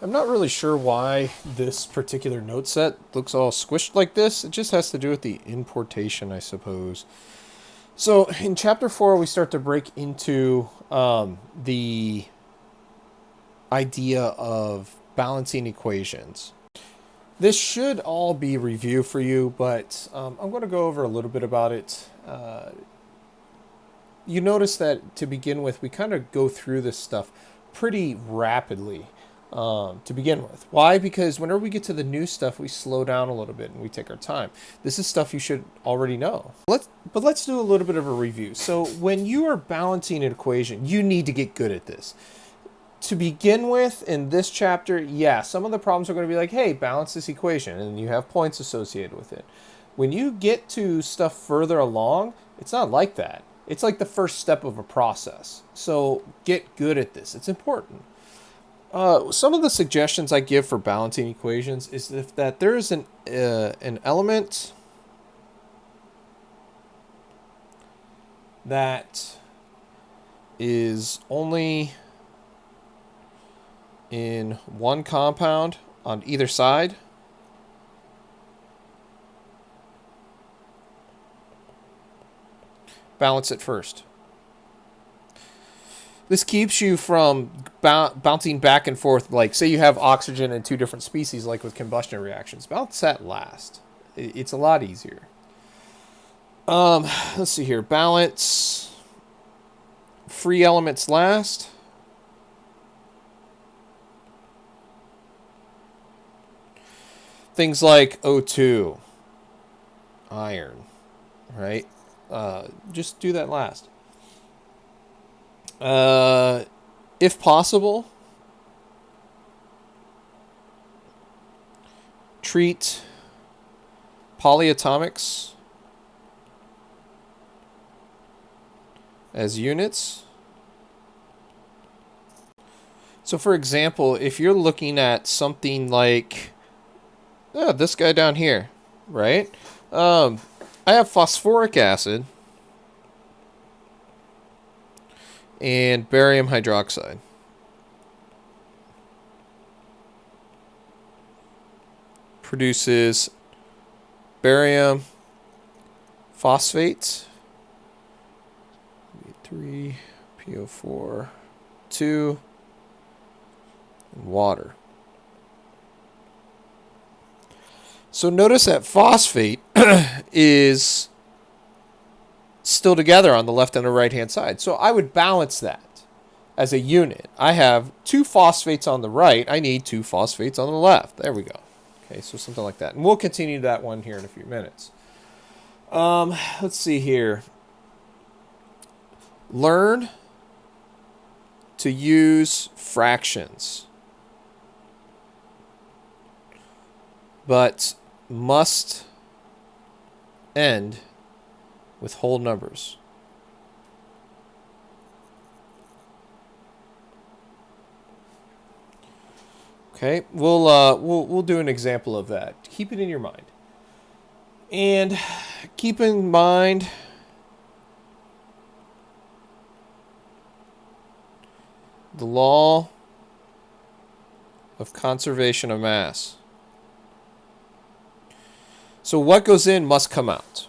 I'm not really sure why this particular note set looks all squished like this. It just has to do with the importation, I suppose. So in chapter 4, we start to break into the idea of balancing equations. This should all be review for you, but I'm going to go over a little bit about it. You notice that to begin with, we kind of go through this stuff pretty rapidly to begin with. Why? Because whenever we get to the new stuff, we slow down a little bit and we take our time. This is stuff you should already know. Let's do a little bit of a review. So when you are balancing an equation, you need to get good at this. To begin with, in this chapter, yeah, some of the problems are going to be like, hey, balance this equation, and you have points associated with it. When you get to stuff further along, it's not like that. It's like the first step of a process. So get good at this. It's important. Some of the suggestions I give for balancing equations is that there is an element that is only in one compound on either side. Balance it first. This keeps you from bouncing back and forth. Like, say you have oxygen in two different species, like with combustion reactions. Balance that last. It's a lot easier. Let's see here. Balance free elements last. Things like O2, iron, right? Just do that last. If possible, treat polyatomics as units. So for example, if you're looking at something like this guy down here, right? I have phosphoric acid and barium hydroxide. Produces barium phosphate, 3 PO4 2, and water. So notice that phosphate is still together on the left and the right hand side. So I would balance that as a unit. I have 2 phosphates on the right. I need 2 phosphates on the left. There we go. Okay, so something like that. And we'll continue that one here in a few minutes. Let's see here. Learn to use fractions, but must end with whole numbers. Okay, we'll do an example of that. Keep it in your mind, and keep in mind the law of conservation of mass. So what goes in must come out.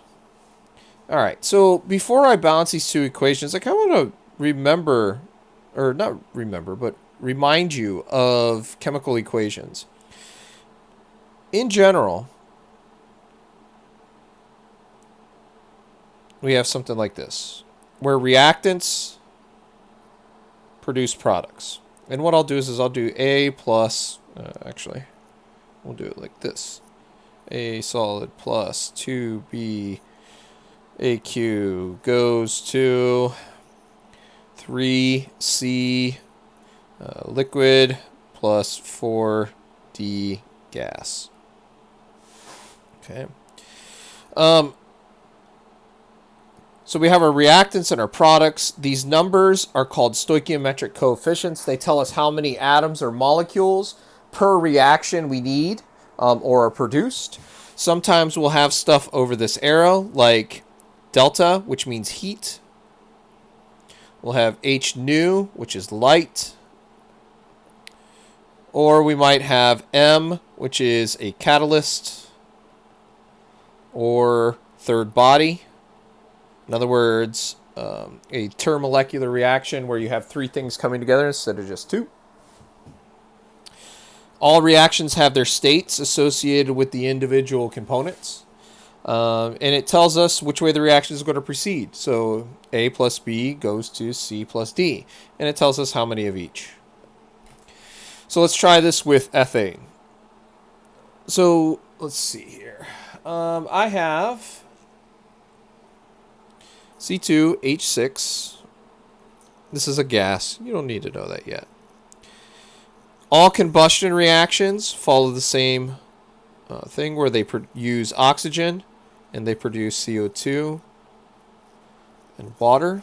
All right, so before I balance these two equations, I kind of want to remember, or not remember, but remind you of chemical equations. In general, we have something like this, where reactants produce products. And what I'll do is I'll do A plus, actually, we'll do it like this. A solid plus 2B AQ goes to 3C liquid plus 4D gas. Okay. So we have our reactants and our products. These numbers are called stoichiometric coefficients. They tell us how many atoms or molecules per reaction we need or are produced. Sometimes we'll have stuff over this arrow like delta, which means heat. We'll have H nu, which is light. Or we might have M, which is a catalyst or third body. In other words, a termolecular reaction where you have three things coming together instead of just two. All reactions have their states associated with the individual components. And it tells us which way the reaction is going to proceed. So A plus B goes to C plus D. And it tells us how many of each. So let's try this with ethane. So let's see here. I have C2H6. This is a gas. You don't need to know that yet. All combustion reactions follow the same thing where they use oxygen and they produce CO2 and water.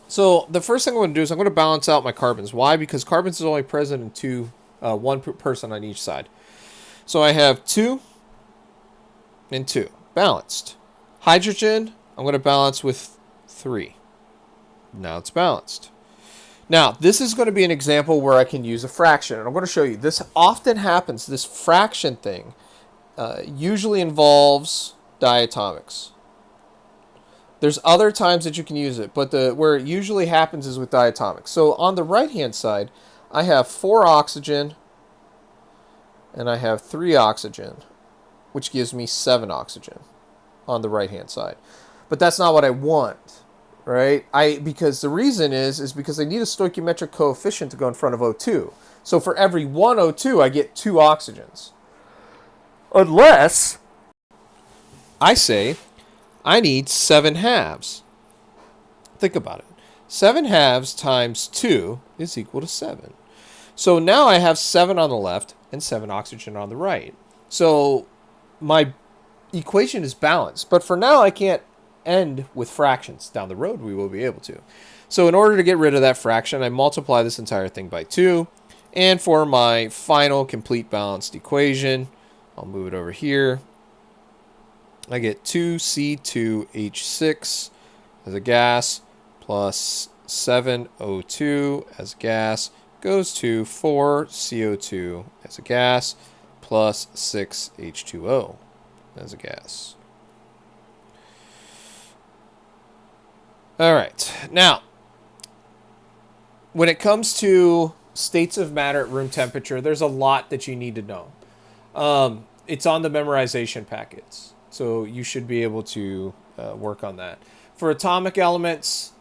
So the first thing I'm going to do is I'm going to balance out my carbons. Why? Because carbons is only present in one person on each side. So I have 2 and 2. Balanced. Hydrogen, I'm going to balance with 3. Now it's balanced. Now, this is going to be an example where I can use a fraction. And I'm going to show you. This often happens. This fraction thing usually involves diatomics. There's other times that you can use it, but where it usually happens is with diatomics. So on the right-hand side, I have 4 oxygen, and I have 3 oxygen, which gives me 7 oxygen on the right-hand side. But that's not what I want, right? Because the reason is because I need a stoichiometric coefficient to go in front of O2. So for every 1 O2, I get 2 oxygens. Unless I say I need 7 halves. Think about it. 7 halves times 2 is equal to 7. So now I have 7 on the left and 7 oxygen on the right. So my equation is balanced. But for now, I can't end with fractions. Down the road, we will be able to. So in order to get rid of that fraction, I multiply this entire thing by 2. And for my final complete balanced equation, I'll move it over here. I get 2C2H6 as a gas plus 7O2 as a gas goes to 4CO2 as a gas plus 6H2O as a gas. All right. Now, when it comes to states of matter at room temperature, there's a lot that you need to know. It's on the memorization packets. So you should be able to work on that. For atomic elements,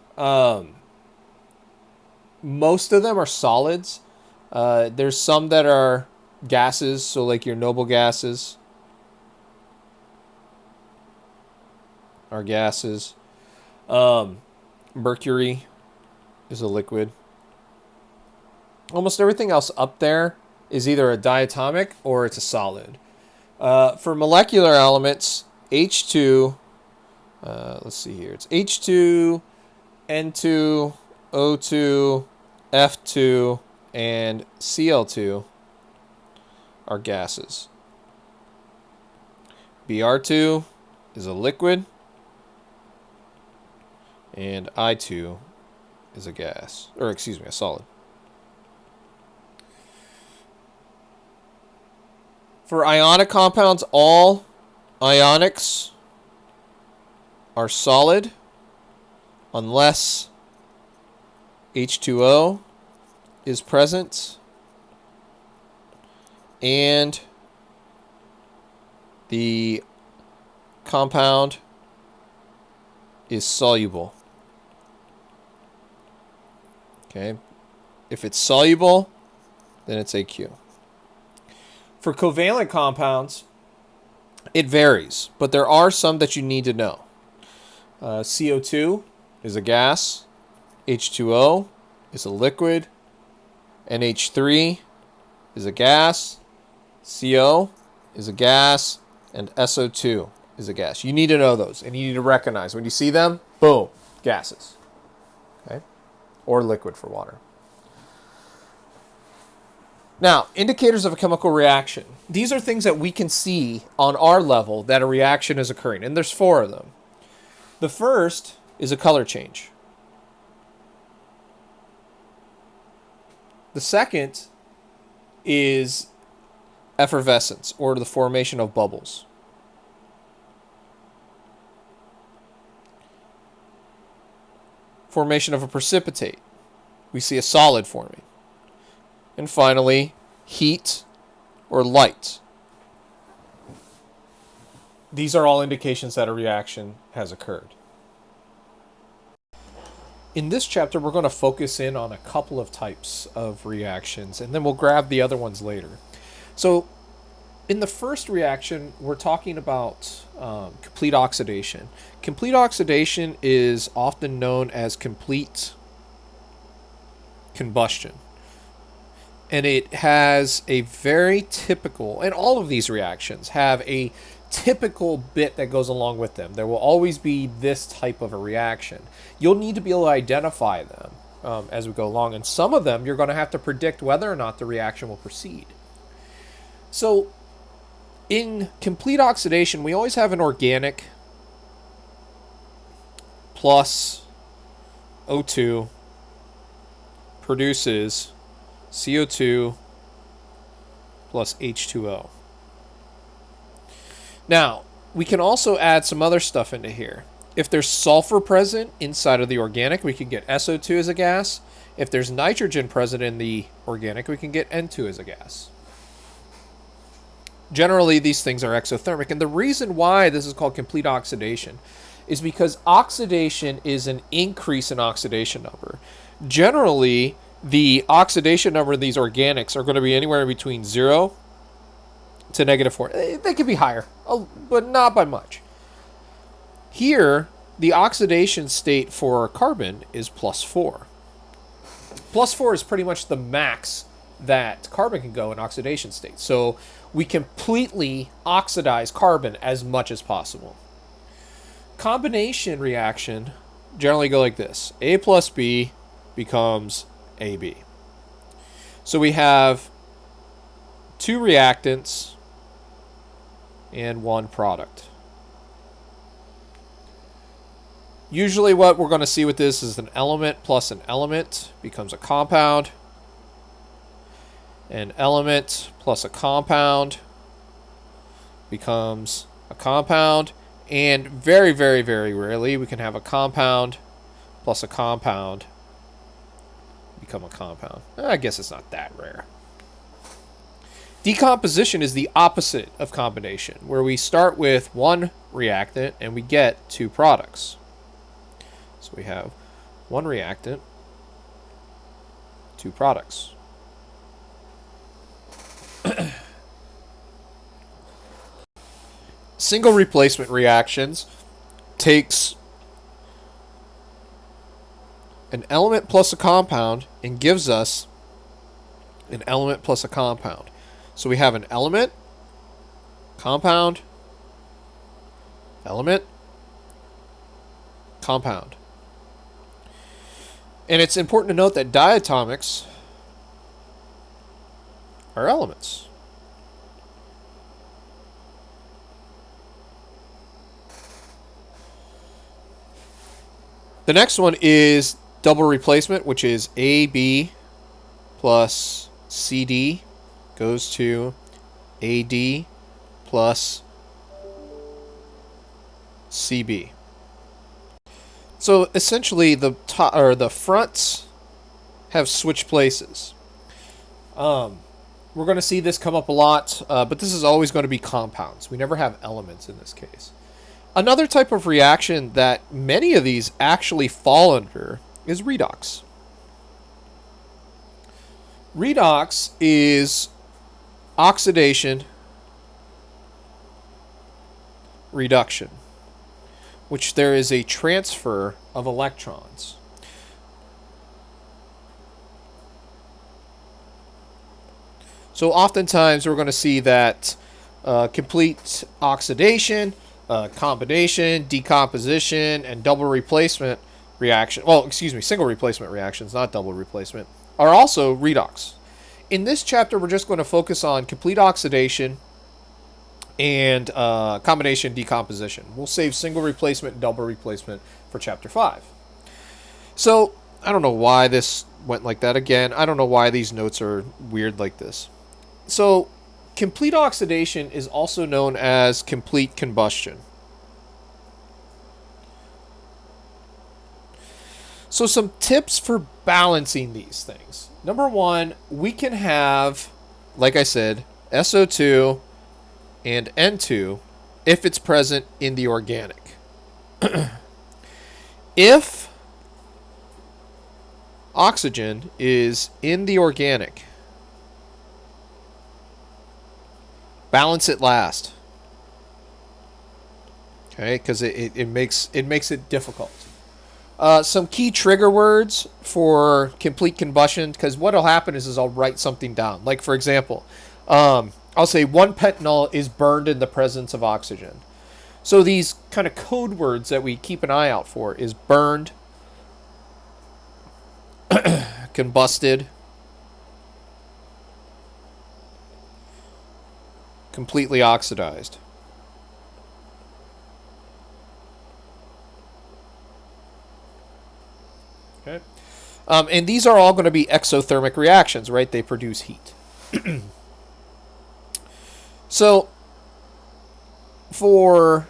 most of them are solids. There's some that are gases, so like your noble gases are gases. Mercury is a liquid. Almost everything else up there is either a diatomic or it's a solid. For molecular elements, H2, let's see here. It's H2, N2, O2, F2, and Cl2 are gases. Br2 is a liquid, and I2 is a gas, or excuse me, a solid. For ionic compounds, all ionics are solid unless H2O is present and the compound is soluble. Okay. If it's soluble, then it's AQ. For covalent compounds, it varies, but there are some that you need to know. CO2 is a gas, H2O is a liquid, NH3 is a gas, CO is a gas, and SO2 is a gas. You need to know those, and you need to recognize when you see them, boom, gases. Okay? Or liquid for water. Now, indicators of a chemical reaction. These are things that we can see on our level that a reaction is occurring, and there's 4 of them. The first is a color change. The second is effervescence, or the formation of bubbles. Formation of a precipitate. We see a solid forming. And finally, heat or light. These are all indications that a reaction has occurred. In this chapter, we're going to focus in on a couple of types of reactions, and then we'll grab the other ones later. So, in the first reaction, we're talking about complete oxidation. Complete oxidation is often known as complete combustion. And it has a very typical, and all of these reactions have a typical bit that goes along with them. There will always be this type of a reaction. You'll need to be able to identify them as we go along. And some of them, you're going to have to predict whether or not the reaction will proceed. So, in complete oxidation, we always have an organic plus O2 produces CO2 plus H2O. Now, we can also add some other stuff into here. If there's sulfur present inside of the organic, we can get SO2 as a gas. If there's nitrogen present in the organic, we can get N2 as a gas. Generally, these things are exothermic, and the reason why this is called complete oxidation is because oxidation is an increase in oxidation number. Generally, the oxidation number of these organics are going to be anywhere between 0 to -4. They could be higher, but not by much. Here, the oxidation state for carbon is +4. +4 is pretty much the max that carbon can go in oxidation state. So we completely oxidize carbon as much as possible. Combination reaction generally go like this. A plus B becomes AB. So we have 2 reactants and 1 product. Usually what we're going to see with this is an element plus an element becomes a compound. An element plus a compound becomes a compound. And very, very, very rarely we can have a compound plus a compound become a compound. I guess it's not that rare. Decomposition is the opposite of combination, where we start with 1 reactant and we get 2 products. So we have 1 reactant, 2 products. Single replacement reactions takes an element plus a compound and gives us an element plus a compound. So we have an element, compound, element, compound. And it's important to note that diatomics are elements. The next one is double replacement, which is AB plus CD goes to AD plus CB. So essentially, the fronts have switched places. We're going to see this come up a lot, but this is always going to be compounds. We never have elements in this case. Another type of reaction that many of these actually fall under is redox. Redox is oxidation reduction, which there is a transfer of electrons. So oftentimes we're going to see that complete oxidation, combination, decomposition, and double replacement reaction. Well, excuse me, single replacement reactions, not double replacement, are also redox. In this chapter, we're just going to focus on complete oxidation and combination decomposition. We'll save single replacement and double replacement for chapter 5. So I don't know why this went like that again. I don't know why these notes are weird like this. So, complete oxidation is also known as complete combustion. So some tips for balancing these things. Number one, we can have, like I said, SO2 and N2 if it's present in the organic. If oxygen is in the organic, balance it last. Okay, because it makes it difficult. Some key trigger words for complete combustion, because what will happen is I'll write something down. Like, for example, I'll say 1 pentanol is burned in the presence of oxygen. So these kind of code words that we keep an eye out for is burned, combusted, completely oxidized. Okay. And these are all going to be exothermic reactions, right? They produce heat. So, for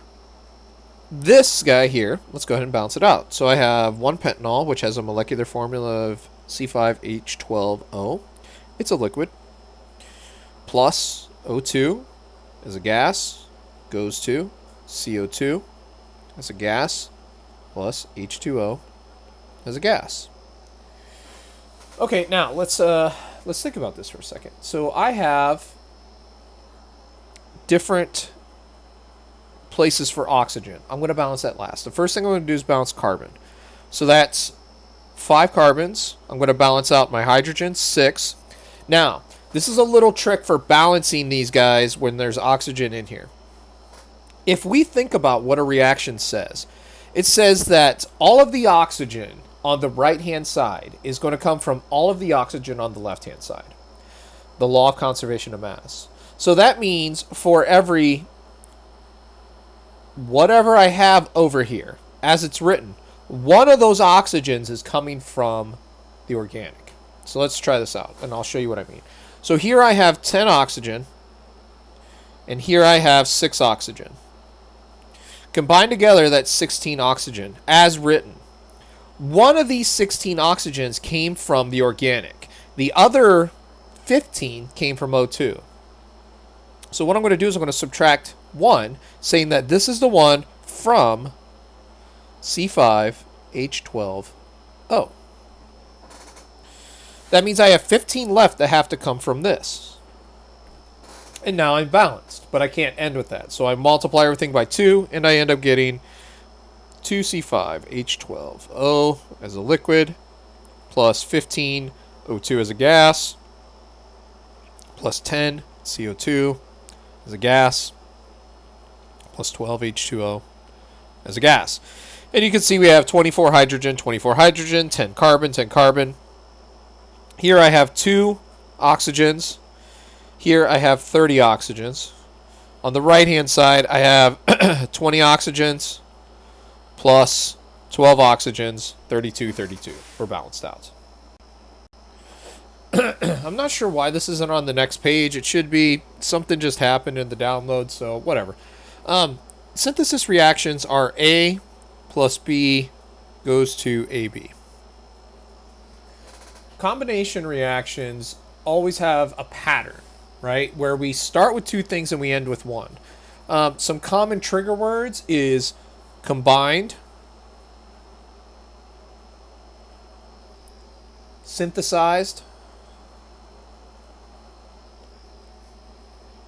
this guy here, let's go ahead and balance it out. So I have 1 pentanol, which has a molecular formula of C5H12O. It's a liquid. Plus O2 as a gas goes to CO2 as a gas plus H2O as a gas. Okay, now let's think about this for a second. So I have different places for oxygen. I'm going to balance that last. The first thing I'm going to do is balance carbon. So that's 5 carbons. I'm going to balance out my hydrogen, 6. Now, this is a little trick for balancing these guys when there's oxygen in here. If we think about what a reaction says, it says that all of the oxygen on the right-hand side is going to come from all of the oxygen on the left-hand side. The law of conservation of mass. So that means for every whatever I have over here, as it's written, one of those oxygens is coming from the organic. So let's try this out, and I'll show you what I mean. So here I have 10 oxygen, and here I have 6 oxygen. Combined together, that's 16 oxygen, as written. One of these 16 oxygens came from the organic. The other 15 came from O2. So what I'm going to do is I'm going to subtract 1, saying that this is the one from C5H12O. That means I have 15 left that have to come from this. And now I'm balanced, but I can't end with that. So I multiply everything by 2, and I end up getting 2C5H12O as a liquid, plus 15 O2 as a gas, plus 10 CO2 as a gas, plus 12 H2O as a gas. And you can see we have 24 hydrogen, 10 carbon, 10 carbon. Here I have 2 oxygens. Here I have 30 oxygens. On the right-hand side, I have 20 oxygens plus 12 oxygens, 32, 32. We're balanced out. I'm not sure why this isn't on the next page. It should be. Something just happened in the download, so whatever. Synthesis reactions are A plus B goes to AB. Combination reactions always have a pattern, right? Where we start with 2 things and we end with 1. Some common trigger words is combined, synthesized.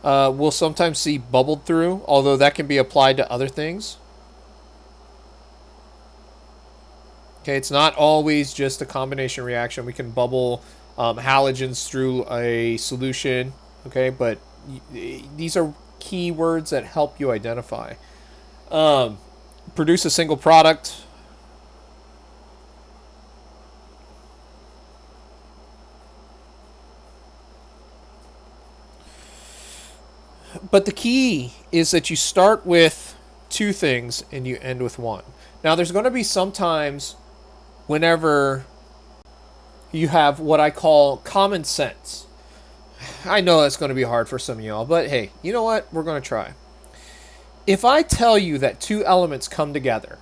We'll sometimes see bubbled through, although that can be applied to other things. Okay, it's not always just a combination reaction. We can bubble halogens through a solution, okay, but these are key words that help you identify. Produce a single product. But the key is that you start with 2 things and you end with 1. Now, there's going to be some times whenever you have what I call common sense. I know that's going to be hard for some of y'all, but hey, you know what? We're going to try. If I tell you that two elements come together,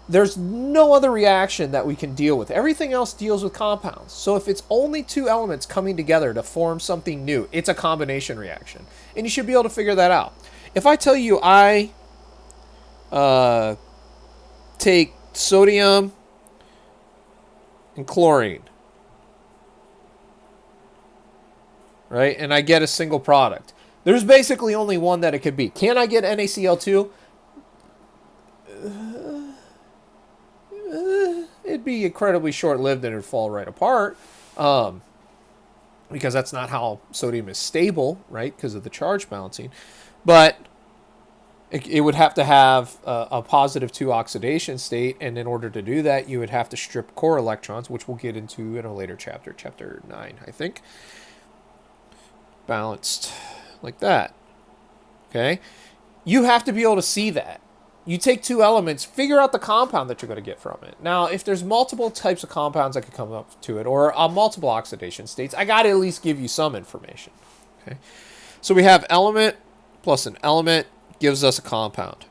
there's no other reaction that we can deal with. Everything else deals with compounds. So if it's only two elements coming together to form something new, it's a combination reaction. And you should be able to figure that out. If I tell you I take sodium and chlorine, right, and I get a single product, there's basically only one that it could be. Can I get NaCl2? It'd be incredibly short-lived and it'd fall right apart, because that's not how sodium is stable, right, because of the charge balancing. But it would have to have a positive 2 oxidation state, and in order to do that, you would have to strip core electrons, which we'll get into in a later chapter, chapter 9, I think. Balanced like that. Okay? You have to be able to see that. You take two elements, figure out the compound that you're going to get from it. Now, if there's multiple types of compounds that could come up to it, or multiple oxidation states, I got to at least give you some information. Okay? So we have element plus an element gives us a compound.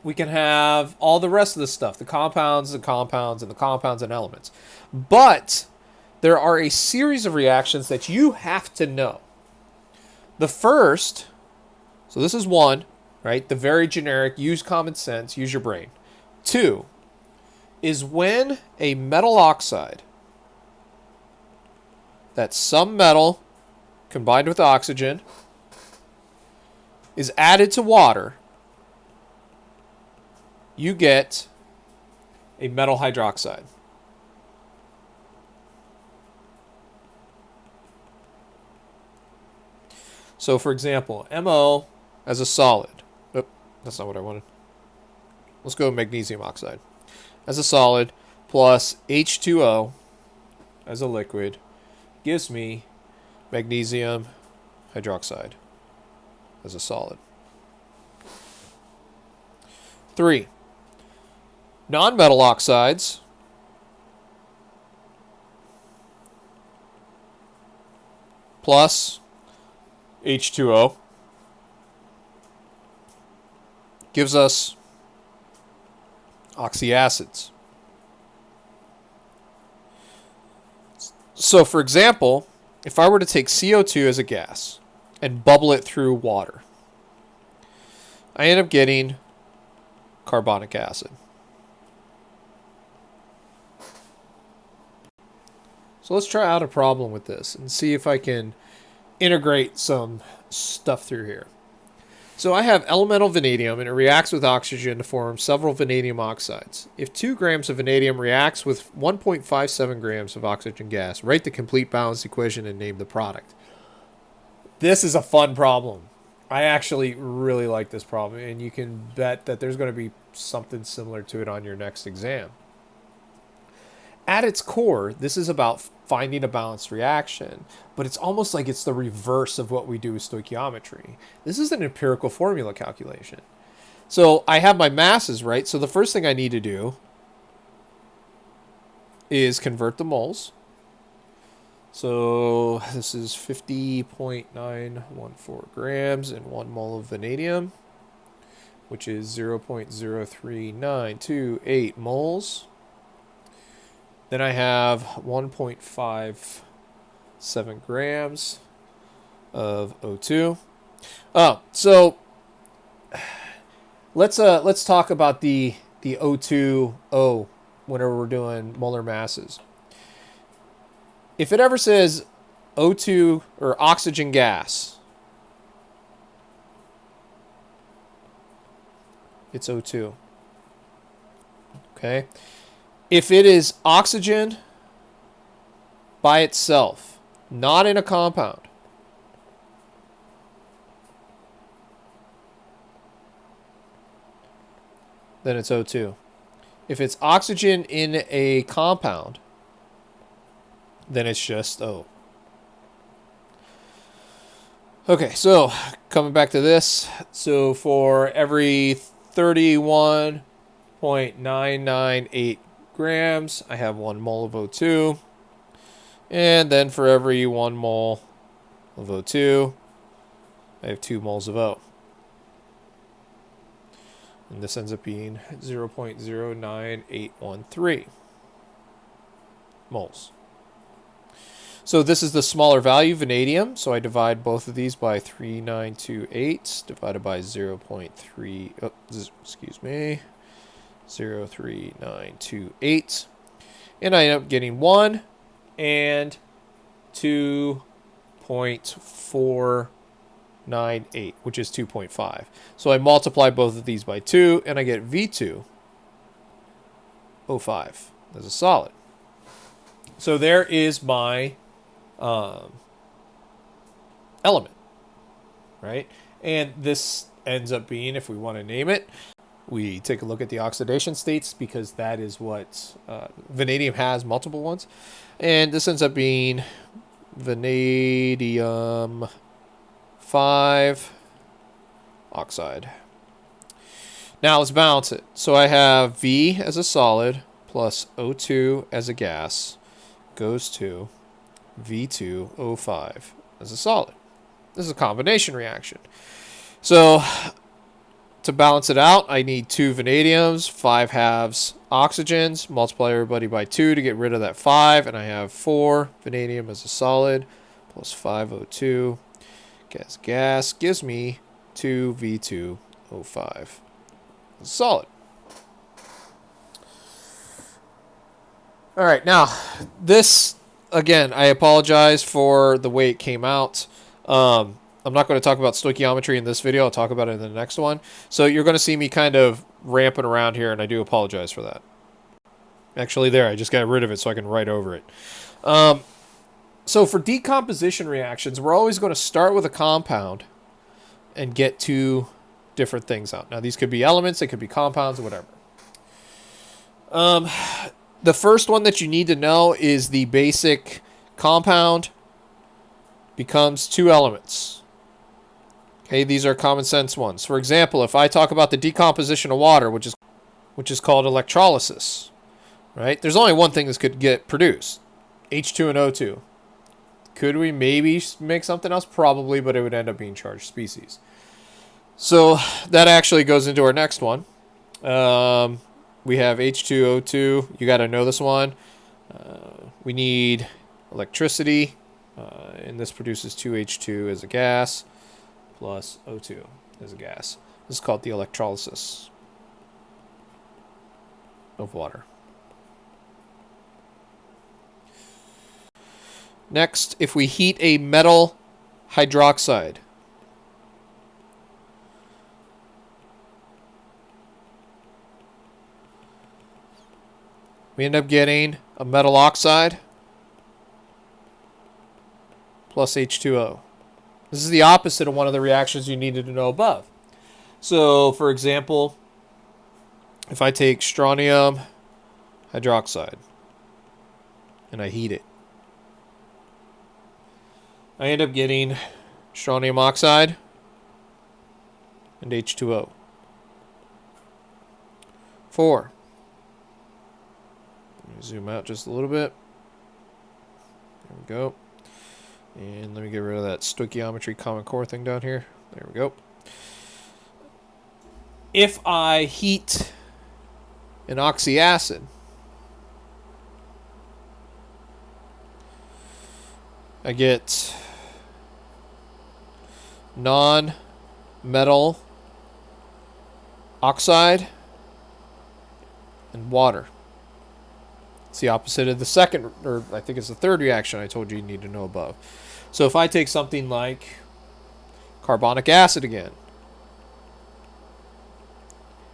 We can have all the rest of the stuff, the compounds and compounds and the compounds and elements. But there are a series of reactions that you have to know. The first, so this is one, right? The very generic, use common sense, use your brain. 2 is when a metal oxide, that's some metal combined with oxygen, is added to water, you get a metal hydroxide. So, for example, MO as a solid. Oh, that's not what I wanted. Let's go with magnesium oxide. As a solid plus H2O as a liquid gives me magnesium hydroxide as a solid. 3. Non-metal oxides plus H2O gives us oxyacids. So, for example, if I were to take CO2 as a gas and bubble it through water, I end up getting carbonic acid. So let's try out a problem with this and see if I can integrate some stuff through here. So I have elemental vanadium, and it reacts with oxygen to form several vanadium oxides. If 2 grams of vanadium reacts with 1.57 grams of oxygen gas, write the complete balanced equation and name the product. This is a fun problem. I actually really like this problem, and you can bet that there's going to be something similar to it on your next exam. At its core, this is about finding a balanced reaction, but it's almost like it's the reverse of what we do with stoichiometry. This is an empirical formula calculation. So I have my masses, right? So the first thing I need to do is convert the moles. So this is 50.914 grams and 1 mole of vanadium, which is 0.03928 moles. Then I have 1.57 grams of O2. Oh, so let's talk about the O2O whenever we're doing molar masses. If it ever says O2 or oxygen gas, it's O2. Okay? If it is oxygen by itself, not in a compound, then it's O2. If it's oxygen in a compound, then it's just O. Okay, so coming back to this. So for every 31.998 grams, I have 1 mole of O2. And then for every 1 mole of O2, I have 2 moles of O. And this ends up being 0.09813 moles. So this is the smaller value, vanadium. So I divide both of these by 3928 divided by 0.3, oh, excuse me, 03928. And I end up getting 1 and 2.498, which is 2.5. So I multiply both of these by 2, and I get V2O5 as a solid. So there is my element, right? And this ends up being, if we want to name it, we take a look at the oxidation states, because that is what vanadium has, multiple ones. And this ends up being vanadium 5 oxide. Now let's balance it. So I have V as a solid plus O2 as a gas goes to V2O5 as a solid. This is a combination reaction. So to balance it out, I need 2 vanadiums, 5 halves oxygens, multiply everybody by 2 to get rid of that 5, and I have 4 vanadium as a solid plus 5 O2 gas gives me 2 V2O5 as a solid. All right, now this, again, I apologize for the way it came out. I'm not going to talk about stoichiometry in this video. I'll talk about it in the next one. So you're going to see me kind of ramping around here, and I do apologize for that. Actually, there, I just got rid of it so I can write over it. So for decomposition reactions, we're always going to start with a compound and get 2 different things out. Now, these could be elements, they could be compounds, whatever. The first one that you need to know is the basic compound becomes 2 elements. Okay, these are common sense ones. For example, if I talk about the decomposition of water, which is called electrolysis, right? There's only one thing that could get produced, H2 and O2. Could we maybe make something else? Probably, but it would end up being charged species. So that actually goes into our next one. We have H2O2. You got to know this one. We need electricity, and this produces 2H2 as a gas plus O2 as a gas. This is called the electrolysis of water. Next, if we heat a metal hydroxide, we end up getting a metal oxide plus H2O. This is the opposite of one of the reactions you needed to know above. So, for example, if I take strontium hydroxide and I heat it, I end up getting strontium oxide and H2O. 4. Let me zoom out just a little bit. There we go. And let me get rid of that stoichiometry common core thing down here. There we go. If I heat an oxyacid, I get non-metal oxide and water. It's the opposite of the second, or I think it's the third reaction I told you need to know above. So if I take something like carbonic acid again,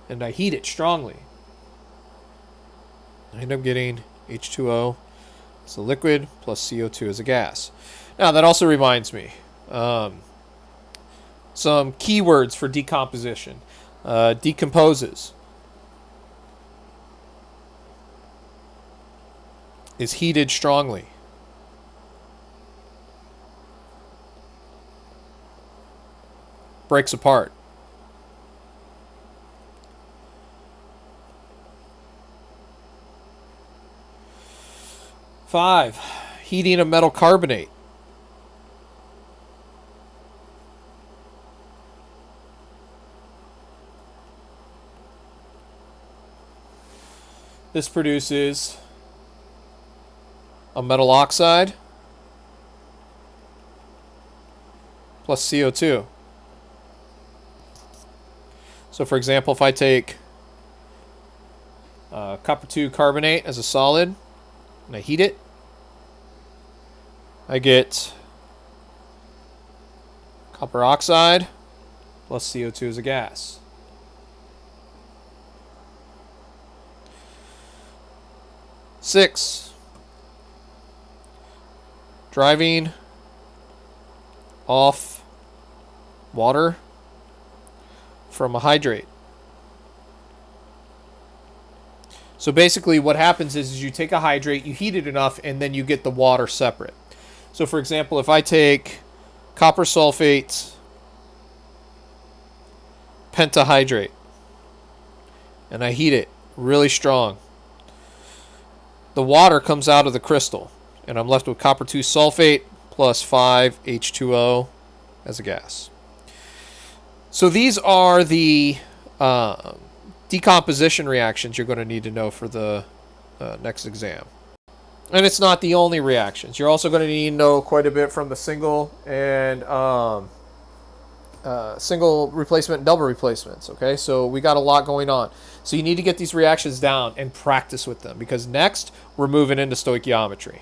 and I heat it strongly, I end up getting H2O as a liquid plus CO2 as a gas. Now that also reminds me, some keywords for decomposition. Decomposes is heated strongly. Breaks apart. 5. Heating a metal carbonate. This produces a metal oxide plus CO2. So for example, if I take copper 2 carbonate as a solid and I heat it, I get copper oxide plus CO2 as a gas. Six, driving off water from a hydrate. So basically what happens is you take a hydrate, you heat it enough, and then you get the water separate. So for example, if I take copper sulfate pentahydrate and I heat it really strong, the water comes out of the crystal, and I'm left with copper 2 sulfate plus 5H2O as a gas. So these are the decomposition reactions you're going to need to know for the next exam. And it's not the only reactions. You're also going to need to know quite a bit from the single and single replacement and double replacements. Okay, so we got a lot going on. So you need to get these reactions down and practice with them, because next we're moving into stoichiometry.